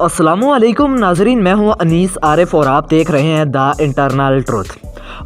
अस्सलामुअलैकुम नाजरीन, मैं हूं अनीस आरिफ और आप देख रहे हैं द इंटरनल ट्रुथ।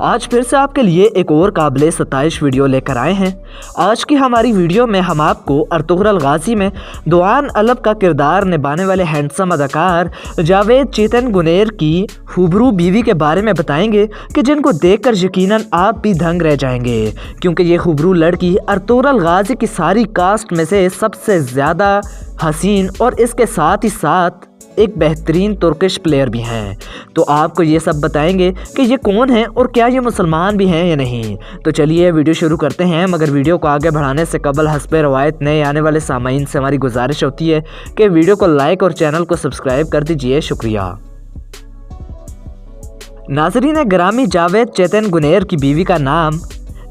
आज फिर से आपके लिए एक और काबिल सताइश वीडियो लेकर आए हैं। आज की हमारी वीडियो में हम आपको अर्तुगरुल गाजी में दुआन अलब का किरदार निभाने वाले हैंडसम अदाकार जावेद चेतन गुनेर की हुबरू बीवी के बारे में बताएंगे कि जिनको देखकर यकीनन आप भी दंग रह जाएंगे, क्योंकि ये हुबरू लड़की अर्तुगरुल गाजी की सारी कास्ट में से सबसे ज़्यादा हसीन और इसके साथ ही साथ एक बेहतरीन तुर्किश प्लेयर भी हैं। तो आपको ये सब बताएंगे कि ये कौन है और क्या ये मुसलमान भी हैं या नहीं। तो चलिए वीडियो शुरू करते हैं, मगर वीडियो को आगे बढ़ाने से कबल हस्बे रवायत नए आने वाले सामाईन से हमारी गुजारिश होती है कि वीडियो को लाइक और चैनल को सब्सक्राइब कर दीजिए। शुक्रिया। नाजरीन ग्रामी, जावेद चेतन गुनेर की बीवी का नाम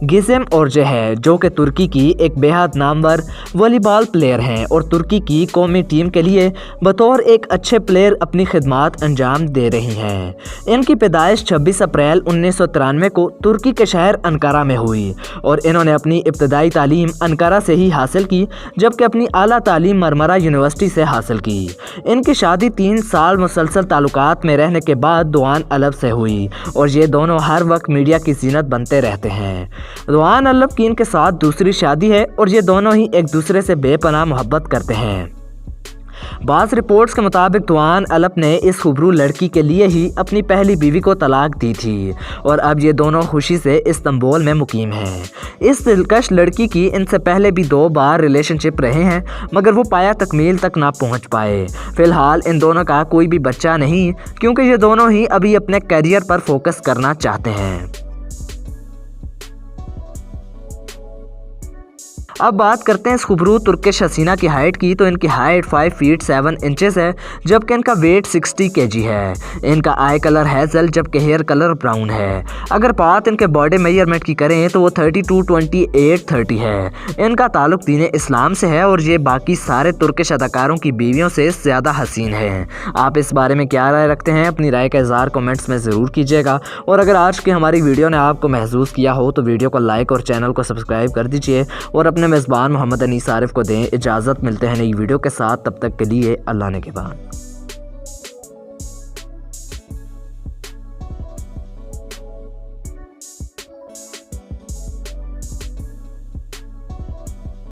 गिज़ेम ओरजे है, जो कि तुर्की की एक बेहद नामवर वॉलीबॉल प्लेयर हैं और तुर्की की कौमी टीम के लिए बतौर एक अच्छे प्लेयर अपनी खिदमात अंजाम दे रही हैं। इनकी पैदाइश 26 अप्रैल 1993 को तुर्की के शहर अंकारा में हुई और इन्होंने अपनी इब्तदाई तालीम अंकारा से ही हासिल की, जबकि अपनी आला तालीम मरमरा यूनिवर्सिटी से हासिल की। इनकी शादी 3 साल मुसलसल ताल्लुकात में रहने के बाद दुआन अलब से हुई और ये दोनों हर वक्त मीडिया की जीनत बनते रहते हैं। दुआन अलब की इनके साथ दूसरी शादी है और ये दोनों ही एक दूसरे से बेपनाह मोहब्बत करते हैं। बाज़ रिपोर्ट्स के मुताबिक दुआन अलब ने इस हुबरू लड़की के लिए ही अपनी पहली बीवी को तलाक दी थी और अब ये दोनों खुशी से इस्तांबुल में मुकीम हैं। इस दिलकश लड़की की इनसे पहले भी 2 बार रिलेशनशिप रहे हैं, मगर वो पाया तकमील तक ना पहुंच पाए। फ़िलहाल इन दोनों का कोई भी बच्चा नहीं, क्योंकि ये दोनों ही अभी अपने करियर पर फोकस करना चाहते हैं। अब बात करते हैं इस खुबरू तुर्किश हसीना की हाइट की। तो इनकी हाइट 5 फीट 7 इंचेस है, जबकि इनका वेट 60 kg है। इनका आई कलर हैज़ल, जबकि हेयर कलर ब्राउन है। अगर बात इनके बॉडी मेजरमेंट की करें तो वो 32, 28, 30 है। इनका ताल्लुक दीन इस्लाम से है और ये बाकी सारे तुर्किश अदाकारों की बीवियों से ज़्यादा हसीन है। आप इस बारे में क्या राय रखते हैं? अपनी राय का इज़हार कमेंट्स में ज़रूर कीजिएगा। और अगर आज की हमारी वीडियो ने आपको महसूस किया हो तो वीडियो को लाइक और चैनल को सब्सक्राइब कर दीजिए और अपने मेज़बान मोहम्मद अनीस आरिफ को दें इजाज़त। मिलते हैं नई वीडियो के साथ, तब तक के लिए अल्लाह ने के बाद।